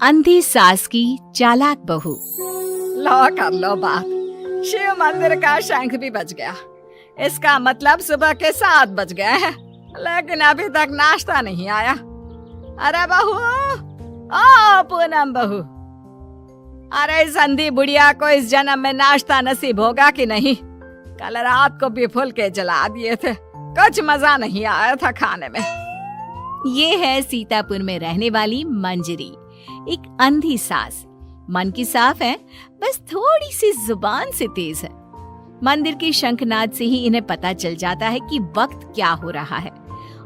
अंधी सास की चालाक बहू। लो कर लो बात, शिव मंदिर का शंख भी बज गया। इसका मतलब सुबह के 7 बज गए हैं, लेकिन अभी तक नाश्ता नहीं आया। अरे बहू, ओ पूनम बहू, अरे इस अंधी बुढ़िया को इस जन्म में नाश्ता नसीब होगा कि नहीं? कल रात को भी फुलके जला दिए थे, कुछ मजा नहीं आया था खाने में। ये है सीतापुर में रहने वाली मंजरी, एक अंधी सास। मन की साफ है, बस थोड़ी सी जुबान से तेज है। मंदिर के शंखनाद से ही इन्हें पता चल जाता है कि वक्त क्या हो रहा है।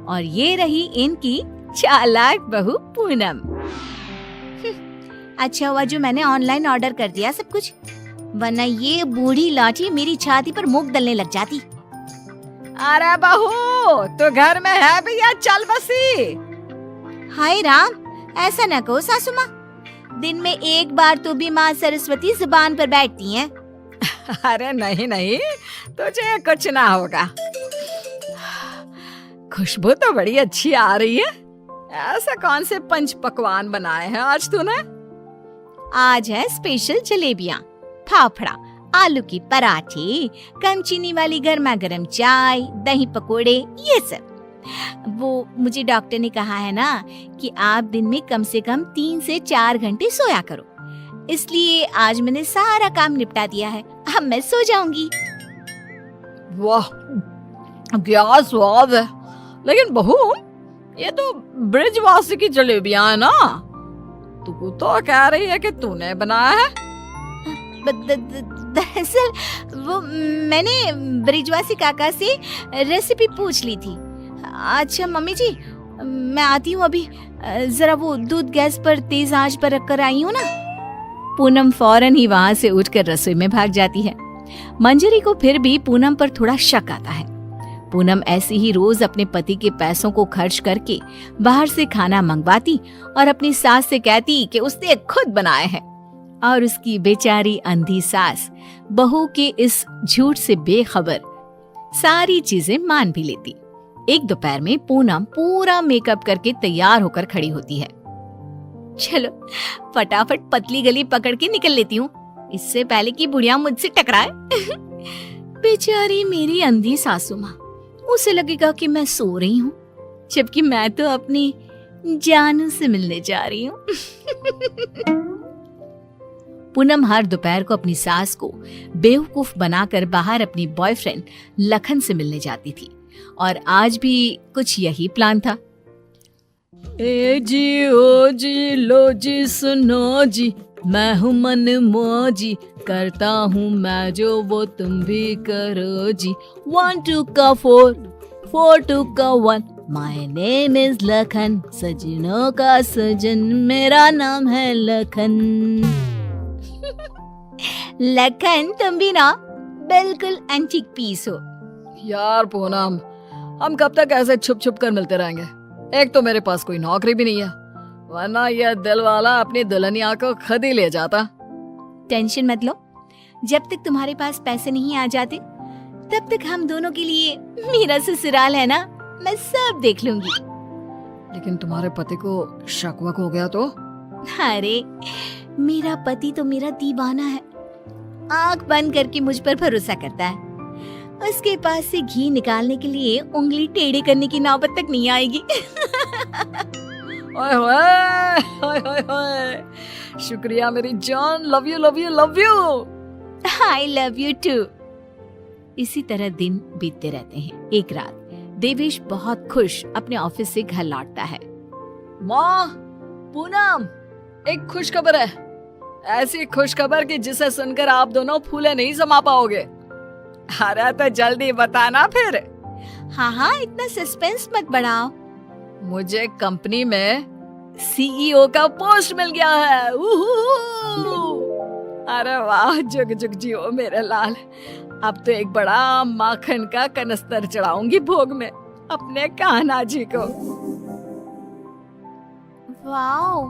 और ये रही इनकी चालाक बहू पूनम। अच्छा हुआ जो मैंने ऑनलाइन ऑर्डर कर दिया सब कुछ, वरना ये बूढ़ी लाठी मेरी छाती पर मूंग दलने लग जाती। अरे बहू, तो घर में है भैया, चल बसी। हाय राम, ऐसा न कहो सासू माँ, दिन में एक बार तो भी माँ सरस्वती जुबान पर बैठती हैं। अरे नहीं नहीं, तुझे कुछ ना होगा। खुशबू तो बड़ी अच्छी आ रही है। ऐसा कौन से पंच पकवान बनाए हैं आज तूने? आज है स्पेशल जलेबियाँ, फाफड़ा, आलू की पराठे, कम चीनी वाली गर्मा गर्म चाय, दही पकोड़े, ये सब। वो मुझे डॉक्टर ने कहा है ना कि आप दिन में कम से कम 3 से 4 घंटे सोया करो, इसलिए आज मैंने सारा काम निपटा दिया है। अब मैं सो जाऊंगी। वाह, क्या स्वाद है। लेकिन बहू, ये तो ब्रिजवासी की जलेबियां है ना? तू तो कह रही है कि तूने बनाया है। दरअसल वो मैंने ब्रिजवासी काका से रेसिपी पूछ ली थी। अच्छा मम्मी जी, मैं आती हूँ अभी, जरा वो दूध गैस पर तेज आंच पर रखकर आई हूँ ना। पूनम फौरन ही वहाँ से उठकर रसोई में भाग जाती है। मंजरी को फिर भी पूनम पर थोड़ा शक आता है। पूनम ऐसे ही रोज अपने पति के पैसों को खर्च करके बाहर से खाना मंगवाती और अपनी सास से कहती कि उसने खुद बनाए हैं, और उसकी बेचारी अंधी सास बहू के इस झूठ से बेखबर सारी चीजें मान भी लेती। एक दोपहर में पूनम पूरा मेकअप करके तैयार होकर खड़ी होती है। चलो फटाफट पतली गली पकड़ के निकल लेती हूँ, इससे पहले कि बुढ़िया मुझसे टकराए। बेचारी मेरी अंधी सासू माँ, उसे लगेगा कि मैं सो रही हूँ, जबकि मैं तो अपनी जानू से मिलने जा रही हूँ। पूनम हर दोपहर को अपनी सास को बेवकूफ बनाकर बाहर अपनी बॉयफ्रेंड लखन से मिलने जाती थी, और आज भी कुछ यही प्लान था। ए जी ओ जी लो जी सुनो जी, मैं हूँ मन मौजी, करता हूँ मैं जो वो तुम भी करो जी। 1 2 का 4, 4 2 का 1, माय नेम इज लखन, सजनों का सजन मेरा नाम है लखन। लखन, तुम भी ना बिल्कुल एंटीक पीस हो। यार पूनम, हम कब तक ऐसे छुप छुप कर मिलते रहेंगे? एक तो मेरे पास कोई नौकरी भी नहीं है, वरना यह दिल वाला अपनी दुल्हनिया को खुद ही ले जाता। टेंशन मत लो, जब तक तुम्हारे पास पैसे नहीं आ जाते तब तक हम दोनों के लिए मेरा ससुराल है ना, मैं सब देख लूंगी। लेकिन तुम्हारे पति को शक वक हो गया तो? अरे मेरा पति तो मेरा दीवाना है, आंख बंद करके मुझ पर भरोसा करता है। उसके पास से घी निकालने के लिए उंगली टेढ़े करने की नौबत तक नहीं आएगी। ओए होए, ओए होए होए, शुक्रिया मेरी जान, love you love you love you. I love you too. इसी तरह दिन बीतते रहते हैं। एक रात देवेश बहुत खुश अपने ऑफिस से घर लौटता है। माँ, पूनम, एक खुश खबर है, ऐसी खुश खबर कि जिसे सुनकर आप दोनों फूले नहीं समा पाओगे। अरे तो जल्दी बताना फिर। हाँ हाँ, इतना सस्पेंस मत बढ़ाओ। मुझे कंपनी में सीईओ का पोस्ट मिल गया है। अरे वाह, जुग जुग जियो मेरे लाल। अब तो एक बड़ा माखन का कनस्तर चढ़ाऊंगी भोग में अपने कान्हा जी को। वाओ,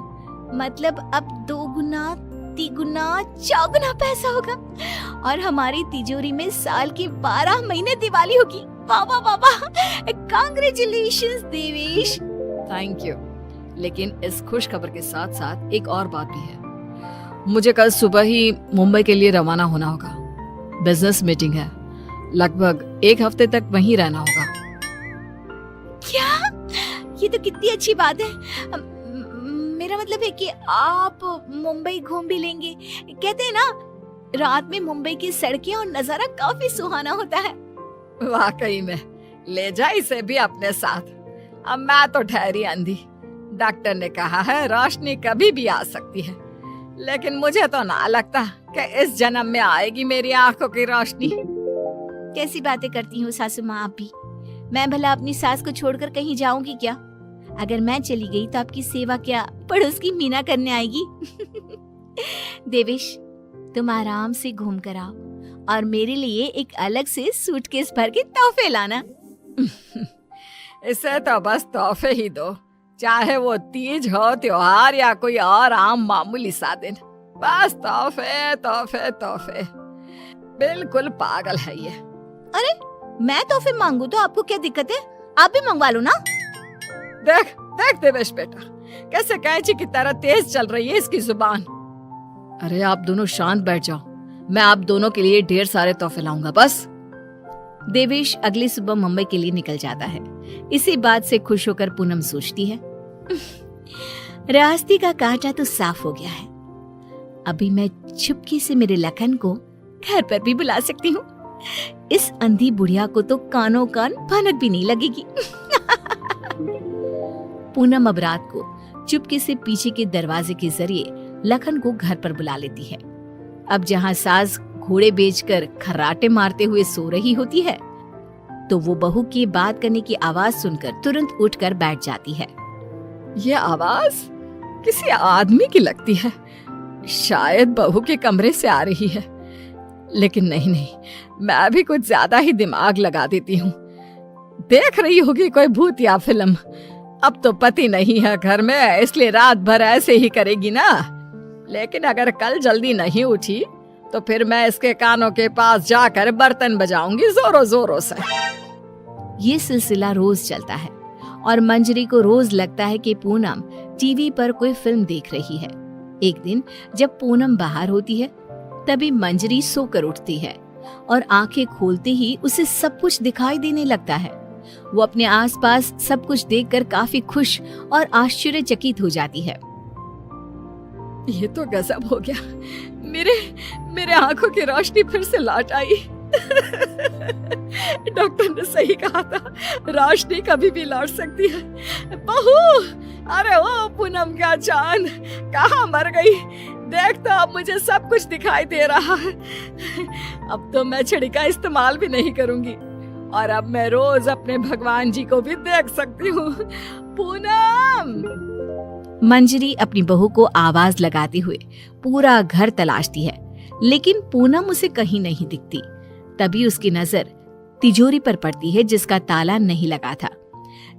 मतलब अब 2 गुना 3 गुना 4 गुना पैसा होगा, और हमारी तिजोरी में साल की 12 महीने दिवाली होगी। वाह वाह वाह वाह, कांग्रेचुलेशंस देवेश। Thank you. लेकिन इस खुश खबर के साथ साथ एक और बात भी है। मुझे कल सुबह ही मुंबई के लिए रवाना होना होगा। बिजनेस मीटिंग है, लगभग 1 हफ्ते तक वहीं रहना होगा। क्या? ये तो कितनी अच्छी बात है। मेरा मतलब है कि आप मुंबई घूम भी लेंगे। कहते हैं ना, रात में मुंबई की सड़कें और नजारा काफी सुहाना होता है। वाकई में, ले जा इसे भी अपने साथ। अब मैं तो ठहरी अंधी। डॉक्टर ने कहा है रोशनी कभी भी आ सकती है, लेकिन मुझे तो ना लगता कि इस जन्म में आएगी मेरी आंखों की रोशनी। कैसी बातें करती हूँ सासू माँ आप भी। मैं भला अपनी सास को छोड़कर कहीं जाऊंगी क्या? अगर मैं चली गई तो आपकी सेवा क्या पड़ोस की मीना करने आएगी? देवेश, तुम आराम से घूम कर आओ और मेरे लिए एक अलग से सूटकेस भर के तोहफे लाना। इसे तो बस तोहफे ही दो, चाहे वो तीज हो, त्योहार या कोई और आम मामूली सा दिन। बस तोहफे तोहफे तोहफे। बिल्कुल पागल है ये। अरे, मैं तोहफे मांगू तो आपको क्या दिक्कत है? आप भी मंगवा लो ना। देख देख देवेश बेटा, कैसे कैंची की तरह तेज चल रही है इसकी जुबान। अरे आप दोनों शांत बैठ जाओ, मैं आप दोनों के लिए ढेर सारे तोहफे लाऊंगा बस। देवेश अगली सुबह मुंबई के लिए निकल जाता है। इसी बात से खुश होकर पूनम सोचती है, रास्ते का कांटा तो साफ हो गया है। अभी मैं चुपके से मेरे लखन को घर पर भी बुला सकती हूँ। इस अंधी बुढ़िया को तो कानों कान भनक भी नहीं लगेगी। पूनम अब रात को चुपके से पीछे के दरवाजे के जरिए लखन को घर पर बुला लेती है। अब जहाँ सास घोड़े बेचकर खर्राटे मारते हुए सो रही होती है, तो वो बहू की बात करने की आवाज सुनकर तुरंत उठकर बैठ जाती है। ये आवाज किसी आदमी की लगती है, शायद बहू के कमरे से आ रही है। लेकिन नहीं नहीं, मैं भी कुछ ज्यादा ही दिमाग लगा देती हूँ। देख रही होगी कोई भूत या फिल्म। अब तो पति नहीं है घर में, इसलिए रात भर ऐसे ही करेगी ना। लेकिन अगर कल जल्दी नहीं उठी तो फिर मैं इसके कानों के पास जाकर बर्तन बजाऊंगी जोरों जोरों से। ये सिलसिला रोज चलता है और मंजरी को रोज लगता है कि पूनम टीवी पर कोई फिल्म देख रही है। एक दिन जब पूनम बाहर होती है, तभी मंजरी सोकर उठती है और आंखें खोलते ही उसे सब कुछ दिखाई देने लगता है। वो अपने आसपास सब कुछ देखकर काफी खुश और आश्चर्यचकित हो जाती है। ये तो गजब हो गया, मेरे आंखों की रोशनी फिर से लौट आई। डॉक्टर ने सही कहा था, रोशनी कभी भी लौट सकती है। बहू, अरे ओ पूनम का चांद, कहाँ मर गई? देख तो अब मुझे सब कुछ दिखाई दे रहा है। अब तो मैं छड़ी का इस्तेमाल भी नहीं करूंगी और अब मैं रोज अपने भगवान जी को भी देख सकती हूँ। पूनम! मंजरी अपनी बहू को आवाज लगाते हुए पूरा घर तलाशती है, लेकिन पूनम उसे कहीं नहीं दिखती। तभी उसकी नजर तिजोरी पर पड़ती है जिसका ताला नहीं लगा था।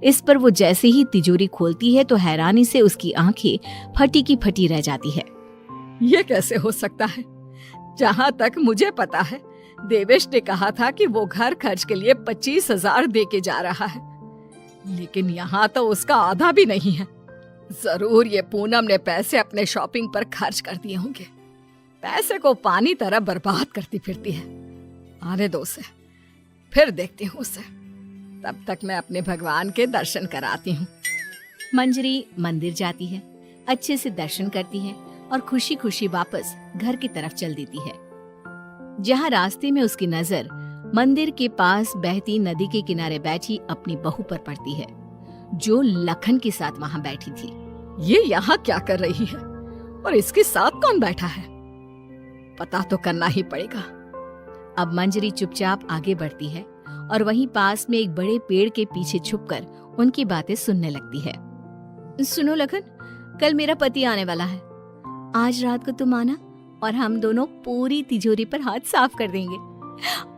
इस पर वो जैसे ही तिजोरी खोलती है तो हैरानी से उसकी आंखें फटी की फटी रह जाती है। ये कैसे हो सकता है? जहाँ तक मुझे पता है, देवेश ने कहा था कि वो घर खर्च के लिए 25,000 दे के जा रहा है, लेकिन यहाँ तो उसका आधा भी नहीं है। जरूर ये पूनम ने पैसे अपने शॉपिंग पर खर्च कर दिए होंगे। पैसे को पानी तरह बर्बाद करती फिरती है। आने दो उसे, फिर देखती हूँ उसे। तब तक मैं अपने भगवान के दर्शन कराती हूँ। मंजरी मंदिर जाती है, अच्छे से दर्शन करती है और खुशी खुशी वापस घर की तरफ चल देती है। जहाँ रास्ते में उसकी नजर मंदिर के पास बहती नदी के किनारे बैठी अपनी बहू पर पड़ती है, जो लखन के साथ वहाँ बैठी थी। ये यहाँ क्या कर रही है और इसके साथ कौन बैठा है? पता तो करना ही पड़ेगा। अब मंजरी चुपचाप आगे बढ़ती है और वहीं पास में एक बड़े पेड़ के पीछे छुपकर उनकी बातें सुनने लगती है। सुनो लखन, कल मेरा पति आने वाला है। आज रात को तुम आना और हम दोनों पूरी तिजोरी पर हाथ साफ कर देंगे।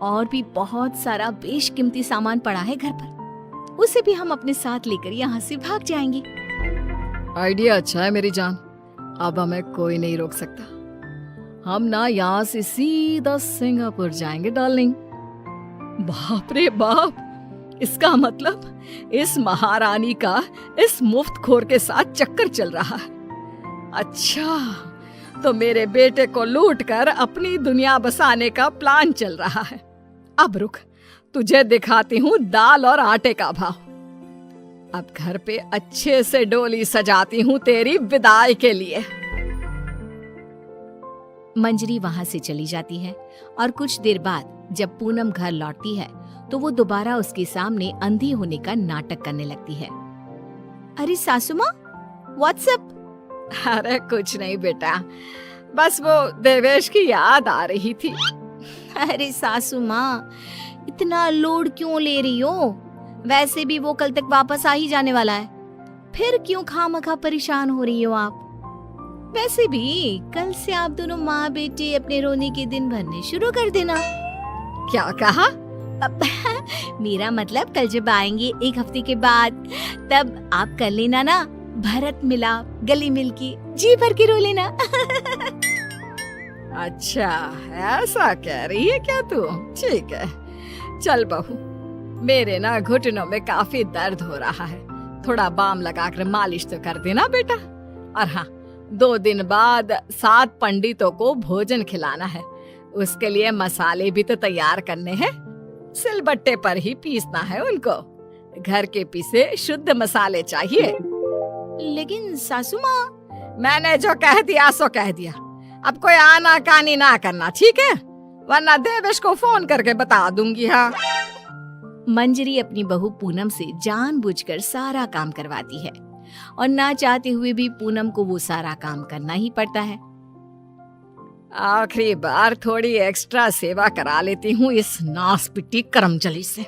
और भी बहुत सारा बेशकीमती सामान पड़ा है घर पर, उसे भी हम अपने साथ लेकर यहाँ से भाग जाएंगे। आइडिया अच्छा है मेरी जान, अब हमें कोई नहीं रोक सकता। हम ना यहाँ से सीधा सिंगापुर जाएंगे डार्लिंग। बाप रे बाप, इसका मतलब इस महारानी का इस मुफ्तखोर के साथ चक्कर चल रहा है। अच्छा, तो मेरे बेटे को लूटकर अपनी दुनिया बसाने का प्लान चल रहा है। अब रुक, तुझे दिखाती हूँ दाल और आटे का भाव। अब घर पे अच्छे से डोली सजाती हूँ तेरी विदाई के लिए। मंजरी वहां से चली जाती है और कुछ देर बाद जब पूनम घर लौटती है तो वो दोबारा उसके सामने अंधी होने का नाटक करने लगती है। अरे सासू माँ, व्हाट्सएप? अरे कुछ नहीं बेटा, बस वो देवेश की याद आ रही थी। अरे सासू माँ, इतना लोड क्यों ले रही हो? वैसे भी वो कल तक वापस आ ही जाने वाला है, फिर क्यों खामखा परेशान हो रही हो आप? वैसे भी कल से आप दोनों माँ बेटे अपने रोने के दिन भरने शुरू कर देना। क्या कहा? मेरा मतलब कल जब आएंगे 1 हफ्ते के बाद, तब आप कर लेना ना भरत मिलाप, गले मिलके जी भर के रो लेना। अच्छा, ऐसा कह रही है क्या तू? ठीक है, चल बहू, मेरे ना घुटनों में काफी दर्द हो रहा है, थोड़ा बाम लगाकर मालिश तो कर देना बेटा। और हाँ, 2 दिन बाद 7 पंडितों को भोजन खिलाना है, उसके लिए मसाले भी तो तैयार करने हैं। सिलबट्टे पर ही पीसना है उनको, घर के पीसे शुद्ध मसाले चाहिए। लेकिन सासू माँ, मैंने जो कह दिया सो कह दिया, अब कोई आना कानी ना करना, ठीक है? वरना देवेश को फोन करके बता दूंगी। हाँ। मंजरी अपनी बहू पूनम से जानबूझकर सारा काम करवाती है और ना चाहते हुए भी पूनम को वो सारा काम करना ही पड़ता है। आखिरी बार थोड़ी एक्स्ट्रा सेवा करा लेती हूँ इस नासपिटी करमचली से।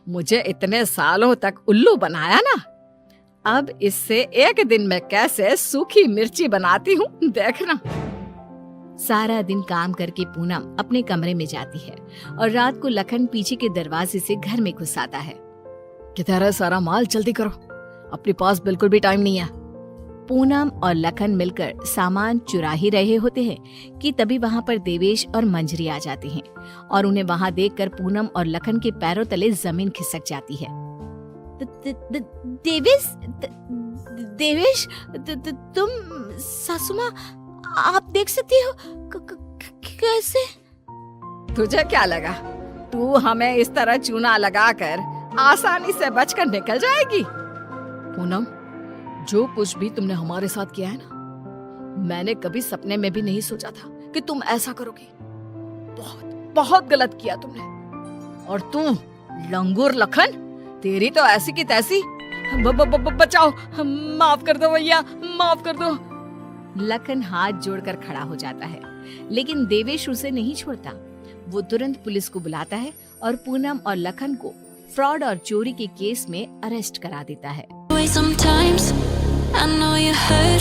मुझे इतने सालों तक उल्लू बनाया ना, अब इससे एक दिन में कैसे सूखी मिर्ची बनाती हूँ, देखना। सारा दिन काम करके पूनम अपने कमरे में जाती है और रात को लखन पीछे के दरवाजे से घर में घुस आता है। किधर है सारा माल? जल्दी करो, अपने पास बिल्कुल भी टाइम नहीं है। पूनम और लखन मिलकर सामान चुरा ही रहे होते हैं कि तभी वहाँ पर देवेश और मंजरी आ जाते हैं और उन्हें वहाँ देखकर पूनम और लखन के पैरों तले जमीन खिसक जाती है। देवेश, तुम? सासू माँ, आप देख सकती हो? कैसे? तुझे क्या लगा तू हमें इस तरह चूना लगाकर आसानी से बचकर निकल जाएगी? पूनम, जो कुछ भी तुमने हमारे साथ किया है ना, मैंने कभी सपने में भी नहीं सोचा था कि तुम ऐसा करोगी। बहुत बहुत गलत किया तुमने। और तू लंगूर लखन, तेरी तो ऐसी की तैसी। बचाओ, माफ कर दो भैया, माफ कर दो। लखन हाथ जोड़कर खड़ा हो जाता है, लेकिन देवेश उसे नहीं छोड़ता। वो तुरंत पुलिस को बुलाता है और पूनम और लखन को फ्रॉड और चोरी के केस में अरेस्ट करा देता है। Sometimes I know you hurt